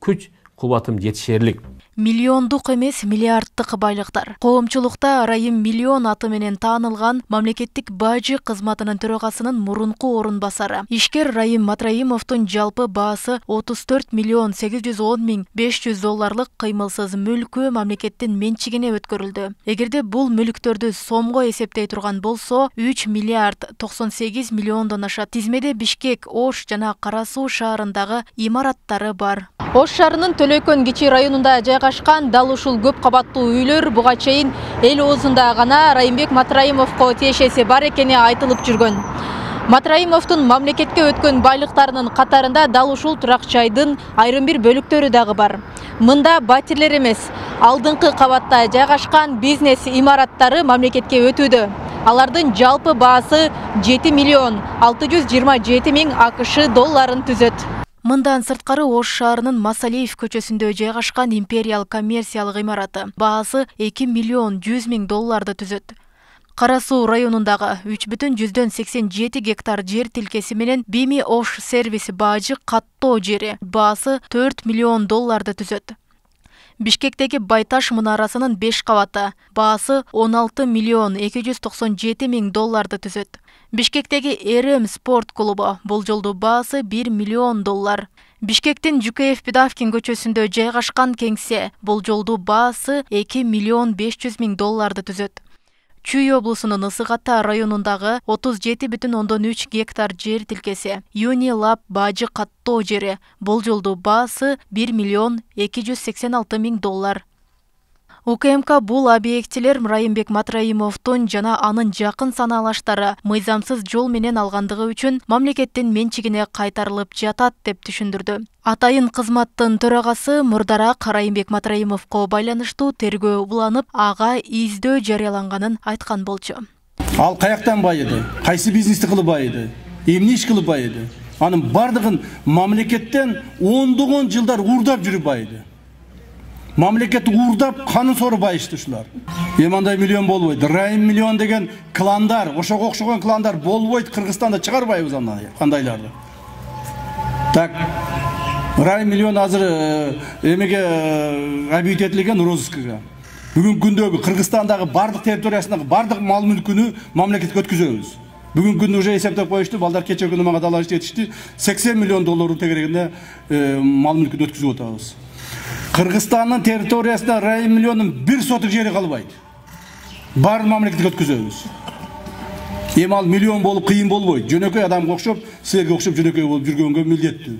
күч кубатым жетишерлик. Миллиондук эмес, миллиарддык байлыктар. Коомчулукта Райым Миллион аты менен таанылган мамлекеттик бажы кызматынын төрагасынын мурунку орун басары. Ишкер Райым Матраимовдун жалпы баасы 34 миллион 810 миң 500 долларлык кыймылсыз мүлкү мамлекеттин менчигине өткөрүлдү. Эгерде бул мүлктөрдү сомго эсептей турган болсо, 3 миллиард 98 миллиондон ашат. Тизмеде Бишкек, Ош жана Кара Суу шаарындагы имараттары бар. Ош шаарынын Төлөкөн кичи районунда жайгашкан дал ушул көп кабаттуу үйлөр буга чейин эл оозунда гана Райымбек Матраимовго тиешеси бар экени айтылып жүргөн. Матраимовдун мамлекетке өткөн байлыктарынын катарында дал ушул турак жайдын айрым бир бөлүктөрү дагы бар. Мында батирлер эмес, алдыңкы кабатта жайгашкан бизнес имараттары мамлекетке өтүүдө. Алардын жалпы баасы 7 миллион 627 миң АКШ долларын түзөт. Мындан сырткары Ош шаарынын Масалиев көчөсүндө жайгашкан империал коммерциялык имараты баасы 2 миллион 100 миң долларды түзөт. Кара Суу районундагы 3,87 гектар жер тилкеси менен Бими Ош сервис бажы каттоо жери баасы 4 миллион долларды түзөт. Бишкектеги Байташ мунарасынын 5 кабаты баасы 16 миллион 297 миң долларды түзөт. Бишкектеги Эрем спорт клубу бул жолду баасы 1 миллион доллар. Бишкектин Жукеев Педавкин көчөсүндө жайгашкан кеңсе бул жолду баасы 2 миллион 500 миң долларды түзөт. Чүй облусунун Ысык Ата районундагы 37,3 гектар жер тилкеси Юни Лаб бажы каттоо жери бул жолду баасы 1 миллион 286 миң доллар. УКМК бул объектилер Райымбек Матраимовдун жана анын жакын санаалаштары мыйзамсыз жол менен алгандыгы үчүн мамлекеттин менчигине кайтарылып жатат деп түшүндүрдү. Атайын кызматтын төрагасы мурдараак Райымбек Матраимовго байланыштуу тергөө уланып, ага издөө жарыяланганын айткан болчу. Ал каяктан байыды, кайсы бизнести кылып байыды, эмне иш кылып байыды. Анын бардыгын мамлекеттен ондогон жылдар уурдап жүрүп байыды. Мамлекет уурдап, канын сору байышты ушулар. Эмандай миллион болбойт. Райым Миллион деген кландар, ошого окшогон кландар болбойт. Кыргызстанда чыгарбайбыз андайларды. Так, Райым Миллион азыр эмеге объект этилген розыскага. Бүгүнкү күндөгү Кыргызстандагы бардык территориясындагы бардык мал мүлкүнү мамлекетке өткүзөбүз. Бүгүнкү күндө уже эсептеп коюшту, балдар кече күнү мага далаш жетишти. 80 миллион доллар тегерегинде мал мүлкүн өткүзүп атабыз. Кыргызстандын территориясында Райым Миллиондун бир сотук жери калбайт. Бар мамлекетке өткүзөбүз. Эми ал миллион болуп кыйын болбойт. Жөнөкөй адамга окшоп, силерге окшоп жөнөкөй болуп жүргөнгө милдеттүү.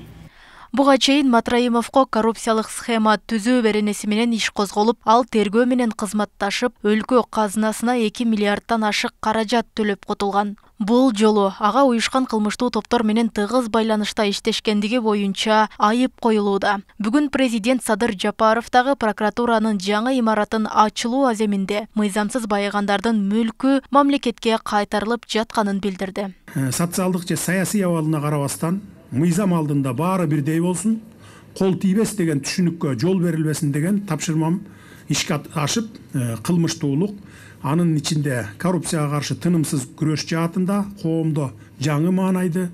Буга чейин Матраимовго коррупциялык схема түзүү беренеси менен иш козголуп, ал тергөө менен кызматташып, өлкө казынасына 2 миллиардтан ашык каражат төлөп кутулган. Бул жолу ага уюшкан кылмыштуу топтор менен тыгыз байланышта иштешкендиги боюнча айып коюлууда. Бүгүн президент Садыр Жапаров дагы прокуратуранын жаңы имаратын ачылуу аземинде мыйзамсыз байыгандардын мүлкү мамлекетке кайтарылып жатканын билдирди. Социалдык же саясий абалына карабастан мыйзам алдында баары бирдей болсун, кол тийбес деген түшүнүккө жол берилбесин деген тапшырмам ишке ашып, кылмыштуулук, анын ичинде коррупцияга каршы тынымсыз күрөш жаатында коомдо жаңы маанайды,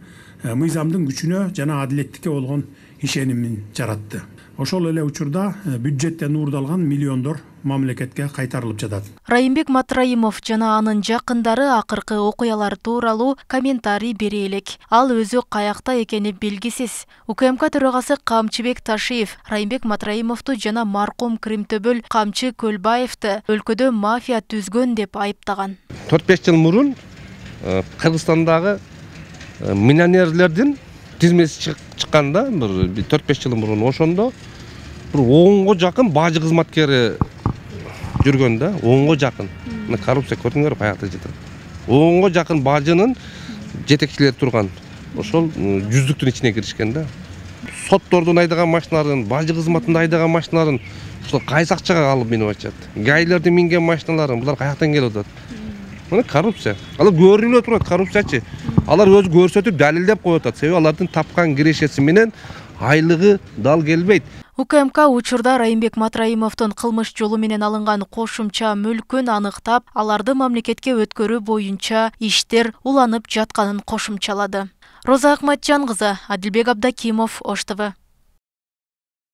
мыйзамдын күчүнө жана адилеттикке болгон ишенимин жаратты. Ошол эле учурда бюджеттен уурдалган миллиондор мамлекетке кайтарылып жатат. Райымбек Матраимов жана анын жакындары акыркы окуялар тууралуу комментарий бере элек. Ал өзү каякта экени белгисиз. УКМК төрагасы Камчыбек Ташиев Райымбек Матраимовду жана маркум Кримтөбөл Камчы Көлбаевди өлкөдө мафия түзгөн деп айыптаган. 4-5 жыл мурун Кыргызстандагы миллионерлердин тизмеси чыкканда, 4-5 жыл мурун ошондо бир 10го жакын бажы кызматкери жүргөн да, 10го жакын. Коррупция көрдүңөр каякта жатат. 10го жакын бажынын жетекчилери турган. Ошол жүздүктүн ичине киришкен да. Соттордун айдаган машиналарын, бажы кызматында айдаган машиналарын ошол кайсы акчага алып минип атышат. Гайлердин минген машиналарын булар каяктан келип атат? Мына коррупция. Алар көрүнүп турат коррупциячы. Алар өзү көрсөтүп далилдеп коюп атат. Себеби алардын тапкан кирешеси менен айлыгы дал келбейт. УКМК учурда Райымбек Матраимовдун кылмыш жолу менен алынган кошумча мүлкүн аныктап, аларды мамлекетке өткөрүү боюнча иштер уланып жатканын кошумчалады. Роза Акматжан кызы, Адилбек Абдакимов, Ош ТВ.